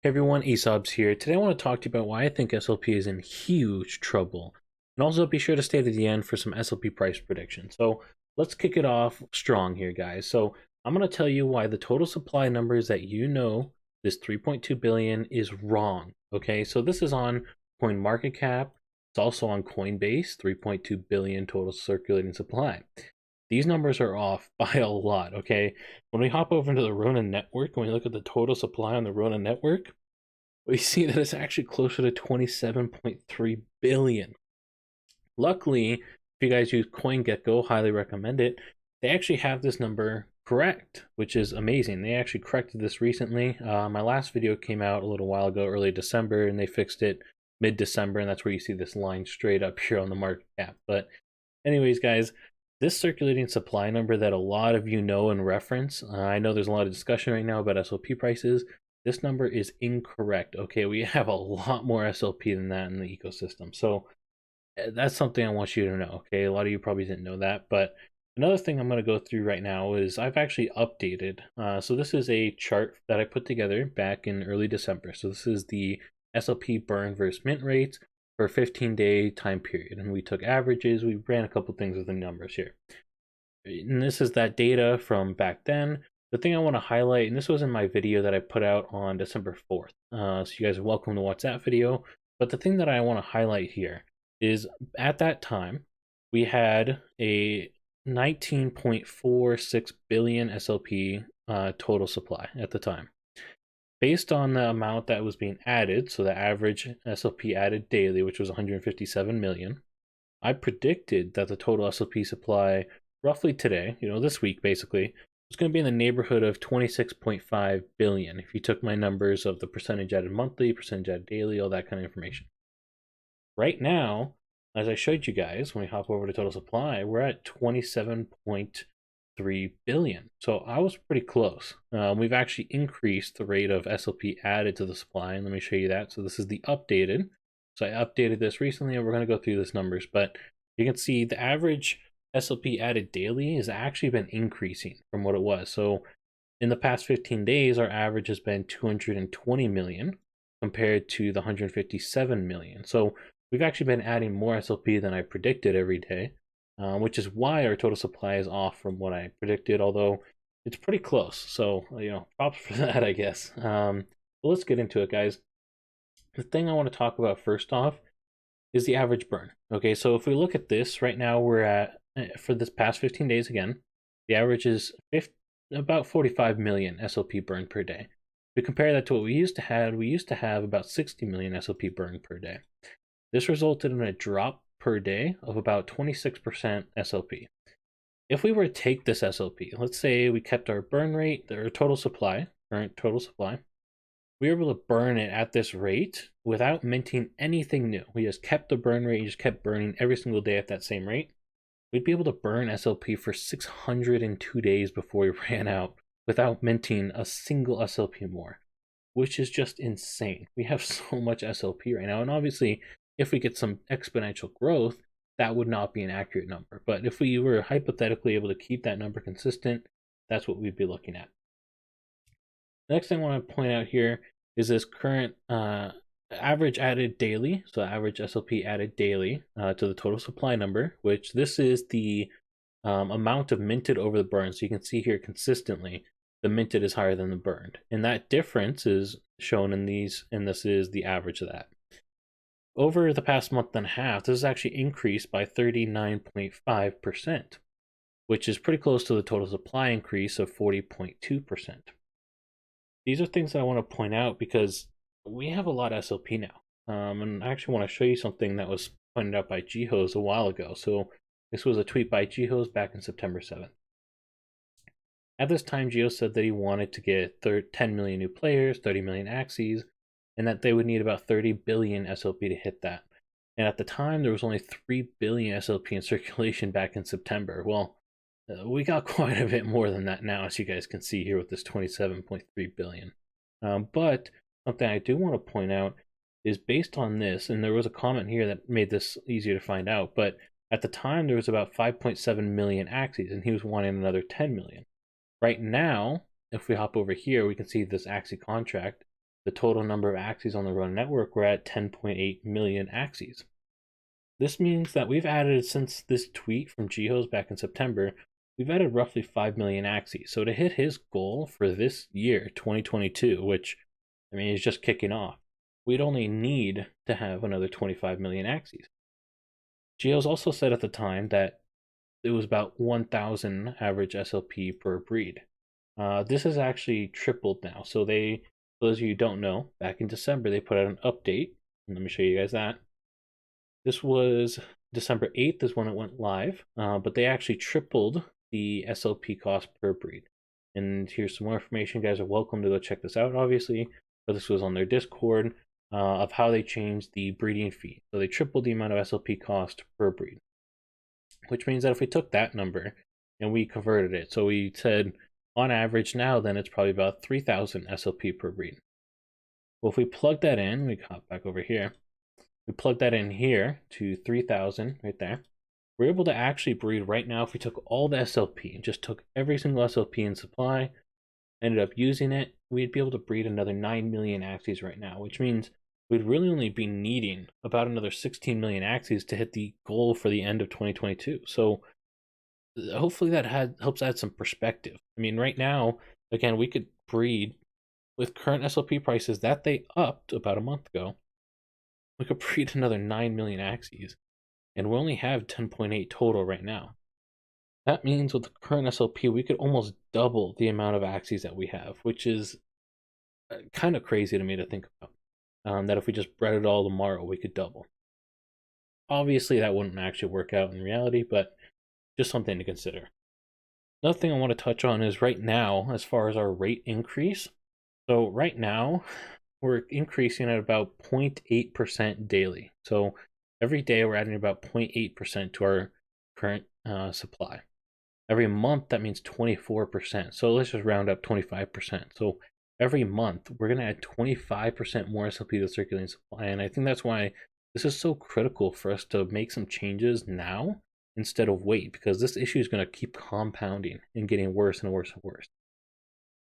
Hey everyone, Aesop's here. Today I want to talk to you about why I think SLP is in huge trouble. And also be sure to stay to the end for some SLP price prediction. So let's kick it off strong here, guys. So I'm going to tell you why the total supply numbers that you know, this 3.2 billion, is wrong. Okay, so this is on CoinMarketCap. It's also on Coinbase, 3.2 billion total circulating supply. These numbers are off by a lot, okay? When we hop over into the Ronin network, when we look at the total supply on the Ronin network, we see that it's actually closer to 27.3 billion. Luckily, if you guys use CoinGecko, highly recommend it, they actually have this number correct, which is amazing. They actually corrected this recently. My last video came out a little while ago, early December, and they fixed it mid-December, and that's where you see this line straight up here on the market cap. But anyways, guys, this circulating supply number that a lot of you know and reference, I know there's a lot of discussion right now about SLP prices. This number is incorrect. Okay, we have a lot more SLP than that in the ecosystem. So that's something I want you to know. Okay, a lot of you probably didn't know that, but another thing I'm going to go through right now is I've actually updated. So this is a chart that I put together back in early December. So this is the SLP burn versus mint rates for a 15-day time period, and we took averages. We ran a couple things with the numbers here, and this is that data from back then. The thing I want to highlight, and this was in my video that I put out on December 4th, so you guys are welcome to watch that video, but the thing that I want to highlight here is at that time we had a 19.46 billion SLP total supply at the time. Based on the amount that was being added, so the average SLP added daily, which was 157 million, I predicted that the total SLP supply roughly today, this week basically, was going to be in the neighborhood of 26.5 billion if you took my numbers of the percentage added monthly, percentage added daily, all that kind of information. Right now, as I showed you guys, when we hop over to total supply, we're at 27.3 billion. So I was pretty close. We've actually increased the rate of SLP added to the supply, and let me show you that. So this is the updated. So I updated this recently, and we're going to go through these numbers, but you can see the average SLP added daily has actually been increasing from what it was. So in the past 15 days, our average has been 220 million compared to the 157 million. So we've actually been adding more SLP than I predicted every day, which is why our total supply is off from what I predicted, although it's pretty close. So, props for that, I guess. But let's get into it, guys. The thing I want to talk about first off is the average burn. Okay, so if we look at this, right now we're at, for this past 15 days again, the average is about 45 million SLP burn per day. If we compare that to what we used to have about 60 million SLP burn per day. This resulted in a drop per day of about 26% SLP. If we were to take this SLP, let's say we kept our burn rate, our total supply, current total supply, we were able to burn it at this rate without minting anything new. We just kept the burn rate, just kept burning every single day at that same rate. We'd be able to burn SLP for 602 days before we ran out without minting a single SLP more, which is just insane. We have so much SLP right now, and obviously if we get some exponential growth, that would not be an accurate number. But if we were hypothetically able to keep that number consistent, that's what we'd be looking at. The next thing I want to point out here is this current average added daily, so average SLP added daily to the total supply number, which this is the amount of minted over the burn. So you can see here consistently the minted is higher than the burned, and that difference is shown in these, and this is the average of that. Over the past month and a half, this has actually increased by 39.5%, which is pretty close to the total supply increase of 40.2%. These are things that I want to point out because we have a lot of SLP now. And I actually want to show you something that was pointed out by Jhos a while ago. So this was a tweet by Jhos back in September 7th. At this time, Jhos said that he wanted to get 10 million new players, 30 million Axies, and that they would need about 30 billion SLP to hit that. And at the time, there was only 3 billion SLP in circulation back in September. Well, we got quite a bit more than that now, as you guys can see here with this 27.3 billion. But something I do want to point out is based on this, and there was a comment here that made this easier to find out, but at the time there was about 5.7 million Axies, and he was wanting another 10 million. Right now, if we hop over here, we can see this Axie contract. the total number of Axies on the Run network, we're at 10.8 million Axies. This means that we've added, since this tweet from Jhos back in September, we've added roughly 5 million Axies. So to hit his goal for this year, 2022, which, I mean, is just kicking off, we'd only need to have another 25 million Axies. Jhos also said at the time that it was about 1,000 average SLP per breed. This has actually tripled now. So they, for those of you who don't know, back in December, they put out an update. And let me show you guys that. This was December 8th is when it went live, but they actually tripled the SLP cost per breed. And here's some more information. You guys are welcome to go check this out, obviously. But this was on their Discord of how they changed the breeding fee. So they tripled the amount of SLP cost per breed, which means that if we took that number and we converted it, so we said on average now, then it's probably about 3,000 SLP per breed. Well, if we plug that in, we hop back over here. We plug that in here to 3,000 right there. We're able to actually breed right now. If we took all the SLP and just took every single SLP in supply, ended up using it, we'd be able to breed another 9 million Axies right now, which means we'd really only be needing about another 16 million Axies to hit the goal for the end of 2022. So hopefully that helps add some perspective. I mean, right now, again, we could breed with current SLP prices that they upped about a month ago. We could breed another 9 million Axies, and we only have 10.8 total right now. That means with the current SLP, we could almost double the amount of Axies that we have, which is kind of crazy to me to think about. That if we just bred it all tomorrow, we could double. Obviously, that wouldn't actually work out in reality, but just something to consider. Another thing I want to touch on is right now, as far as our rate increase. So right now, we're increasing at about 0.8% daily. So every day we're adding about 0.8% to our current supply. Every month, that means 24%. So let's just round up 25%. So every month, we're going to add 25% more SLP to the circulating supply. And I think that's why this is so critical for us to make some changes now instead of wait, because this issue is going to keep compounding and getting worse and worse and worse.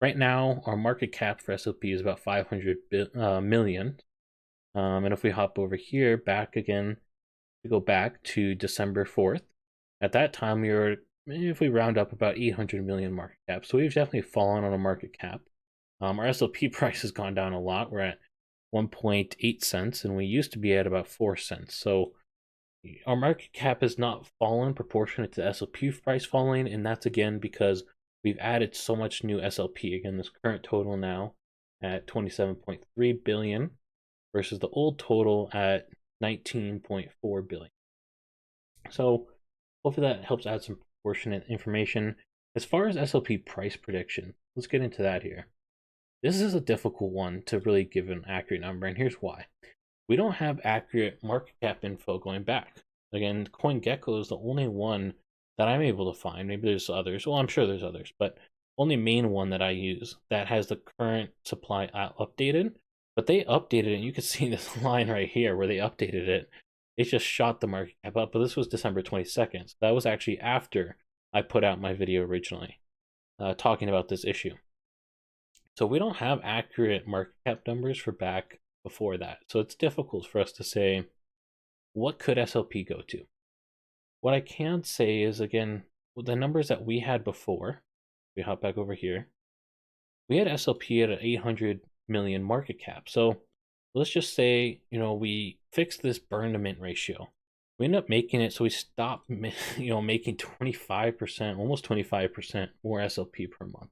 Right now, our market cap for SLP is about 500 million. And if we hop over here, back again, we go back to December 4th. At that time, we were, if we round up, about 800 million market cap. So we've definitely fallen on a market cap. Our SLP price has gone down a lot. We're at 1.8 cents, and we used to be at about 4 cents. So our market cap has not fallen proportionate to the SLP price falling, and that's again because we've added so much new SLP. Again, this current total now at 27.3 billion versus the old total at 19.4 billion. So hopefully that helps add some proportionate information. As far as SLP price prediction, let's get into that here. This is a difficult one to really give an accurate number, and here's why. We don't have accurate market cap info going back. Again, CoinGecko is the only one that I'm able to find. Maybe there's others. Well, I'm sure there's others, but only main one that I use that has the current supply updated. But they updated it, and you can see this line right here where they updated it. It just shot the market cap up, but this was December 22nd. So that was actually after I put out my video originally talking about this issue. So we don't have accurate market cap numbers for back before that. So it's difficult for us to say, what could SLP go to? What I can say is, again, with the numbers that we had before, we hop back over here, we had SLP at an 800 million market cap. So let's just say, we fixed this burn to mint ratio. We end up making it so we stop, making 25%, almost 25% more SLP per month.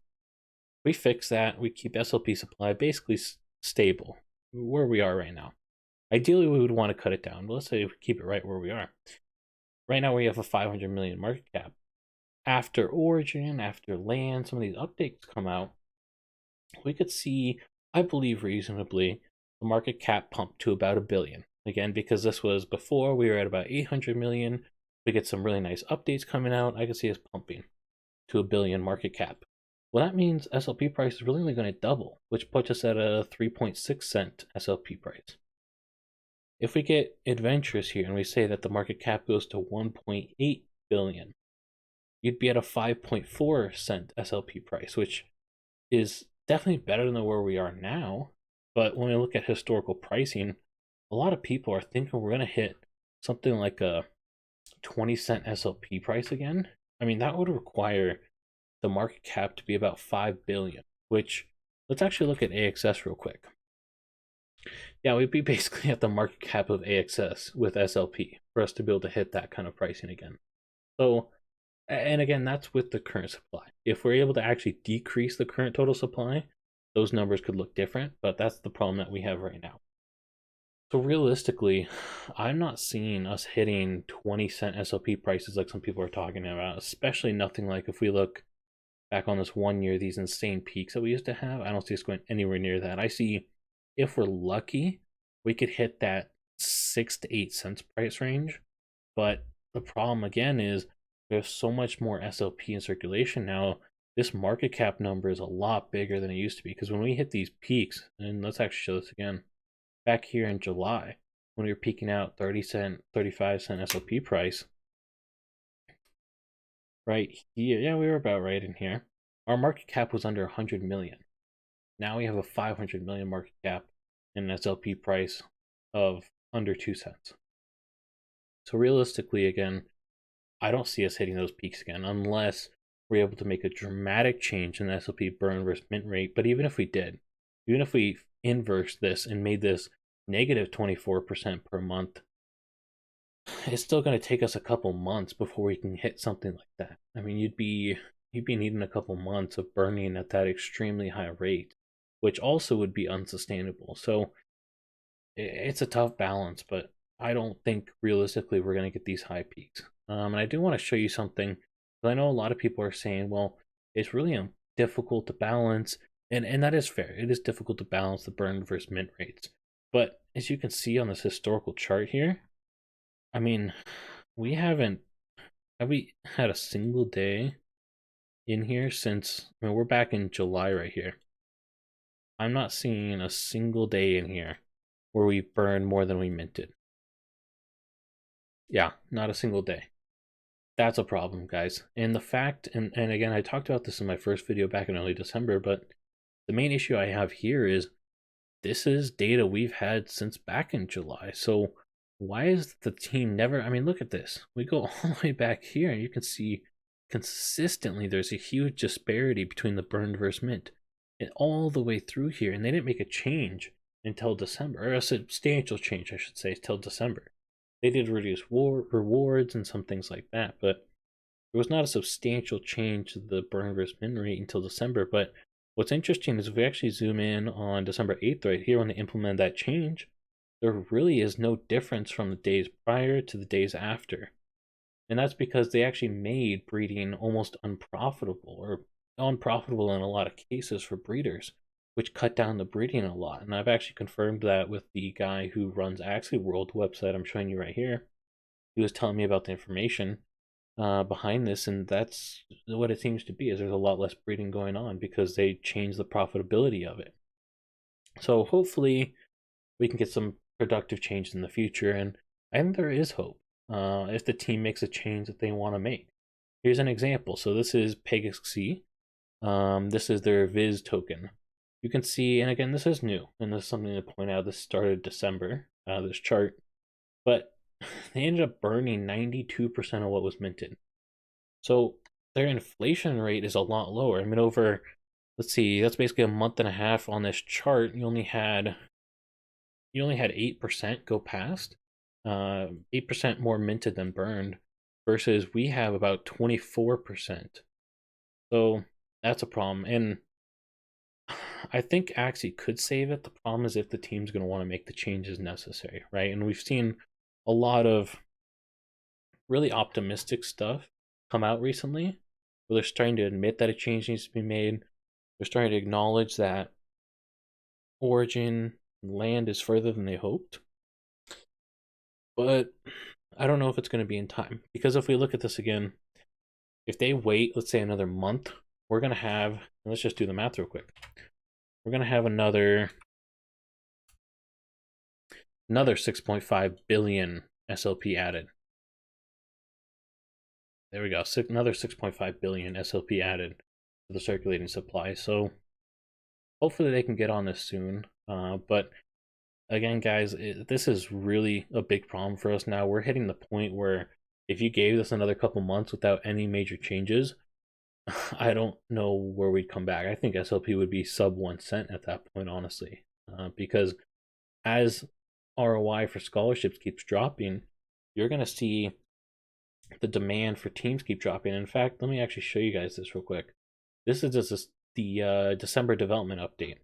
We fix that, we keep SLP supply basically stable where we are right now. Ideally, we would want to cut it down, but let's say we keep it right where we are. Right now, we have a 500 million market cap. After Origin, after Land, some of these updates come out, we could see, I believe reasonably, the market cap pump to about $1 billion. Again, because this was before we were at about 800 million. We get some really nice updates coming out. I could see us pumping to $1 billion market cap. Well, that means SLP price is really only going to double, which puts us at a 3.6 cent SLP price. If we get adventurous here and we say that the market cap goes to 1.8 billion, you'd be at a 5.4 cent SLP price, which is definitely better than where we are now. But when we look at historical pricing, a lot of people are thinking we're going to hit something like a 20-cent SLP price again. I mean, that would require the market cap to be about 5 billion, which, let's actually look at AXS real quick. Yeah, we'd be basically at the market cap of AXS with SLP for us to be able to hit that kind of pricing again. So, and again, that's with the current supply. If we're able to actually decrease the current total supply, those numbers could look different, but that's the problem that we have right now. So realistically, I'm not seeing us hitting 20-cent SLP prices like some people are talking about, especially nothing like if we look back on this 1 year, these insane peaks that we used to have. I don't see us going anywhere near that. I see, if we're lucky, we could hit that 6 to 8 cents price range. But the problem again is we have so much more SLP in circulation now. This market cap number is a lot bigger than it used to be, because when we hit these peaks, and let's actually show this again, back here in July, when we were peaking out 30-cent, 35-cent SLP price, right here, yeah, we were about right in here. Our market cap was under 100 million. Now we have a 500 million market cap and an SLP price of under 2 cents. So realistically, again, I don't see us hitting those peaks again unless we're able to make a dramatic change in the SLP burn versus mint rate. But even if we did, even if we inverse this and made this negative 24% per month, it's still going to take us a couple months before we can hit something like that. I mean, you'd be needing a couple months of burning at that extremely high rate, which also would be unsustainable. So it's a tough balance, but I don't think realistically we're going to get these high peaks. And I do want to show you something. I know a lot of people are saying, well, it's really difficult to balance, and that is fair. It is difficult to balance the burn versus mint rates. But as you can see on this historical chart here, I mean, have we had a single day in here since, I mean, we're back in July right here. I'm not seeing a single day in here where we burned more than we minted. Yeah, not a single day. That's a problem, guys. And the fact, and again, I talked about this in my first video back in early December, but the main issue I have here is this is data we've had since back in July. So why is the team never, I mean, look at this. We go all the way back here and you can see consistently there's a huge disparity between the burned versus mint and all the way through here. And they didn't make a change until December, or a substantial change, I should say, till December. They did reduce rewards and some things like that, but there was not a substantial change to the burn versus mint rate until December. But what's interesting is if we actually zoom in on December 8th right here when they implemented that change, there really is no difference from the days prior to the days after. And that's because they actually made breeding almost unprofitable, or unprofitable in a lot of cases for breeders, which cut down the breeding a lot. And I've actually confirmed that with the guy who runs Axie World website I'm showing you right here. He was telling me about the information behind this, and that's what it seems to be, is there's a lot less breeding going on because they changed the profitability of it. So hopefully we can get some productive change in the future, and I think there is hope if the team makes a change that they want to make. Here's an example. So this is Axie. This is their Viz token. You can see, and again, this is new, and this is something to point out. This started December, this chart, but they ended up burning 92% of what was minted. So their inflation rate is a lot lower. I mean, over, let's see, that's basically a month and a half on this chart. You only had 8% go past, 8% more minted than burned, versus we have about 24%. So that's a problem. And I think Axie could save it. The problem is if the team's going to want to make the changes necessary, right? And we've seen a lot of really optimistic stuff come out recently, where they're starting to admit that a change needs to be made. They're starting to acknowledge that origin land is further than they hoped. But I don't know if it's going to be in time, because if we look at this again, if they wait, let's say another month, we're going to have, let's just do the math real quick. We're going to have another 6.5 billion SLP added. There we go. Another 6.5 billion SLP added to the circulating supply. So hopefully they can get on this soon. But again, guys, this is really a big problem for us now. We're hitting the point where if you gave us another couple months without any major changes, I don't know where we'd come back. I think SLP would be sub 1 cent at that point, honestly, because as ROI for scholarships keeps dropping, you're going to see the demand for teams keep dropping. In fact, let me actually show you guys this real quick. This is just the December development update.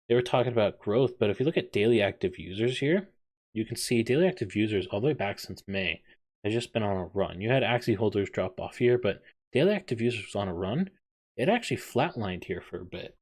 They were talking about growth, but if you look at daily active users here, you can see daily active users all the way back since May has just been on a run. You had Axie holders drop off here, but daily active users on a run. It actually flatlined here for a bit.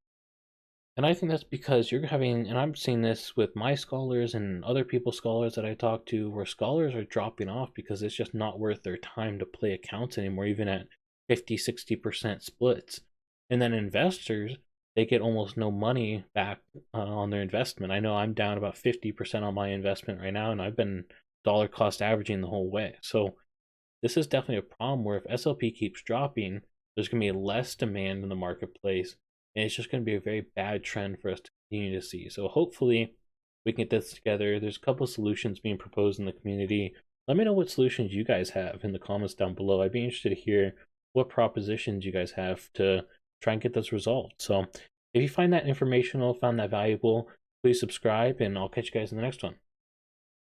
And I think that's because you're having, and I'm seeing this with my scholars and other people's scholars that I talk to, where scholars are dropping off because it's just not worth their time to play accounts anymore, even at 50-60% splits. And then investors, they get almost no money back on their investment. I know I'm down about 50% on my investment right now, and I've been dollar cost averaging the whole way. So this is definitely a problem where if SLP keeps dropping, there's going to be less demand in the marketplace, and it's just going to be a very bad trend for us to continue to see. So hopefully we can get this together. There's a couple of solutions being proposed in the community. Let me know what solutions you guys have in the comments down below. I'd be interested to hear what propositions you guys have to try and get this resolved. So if you find that informational, found that valuable, please subscribe, and I'll catch you guys in the next one.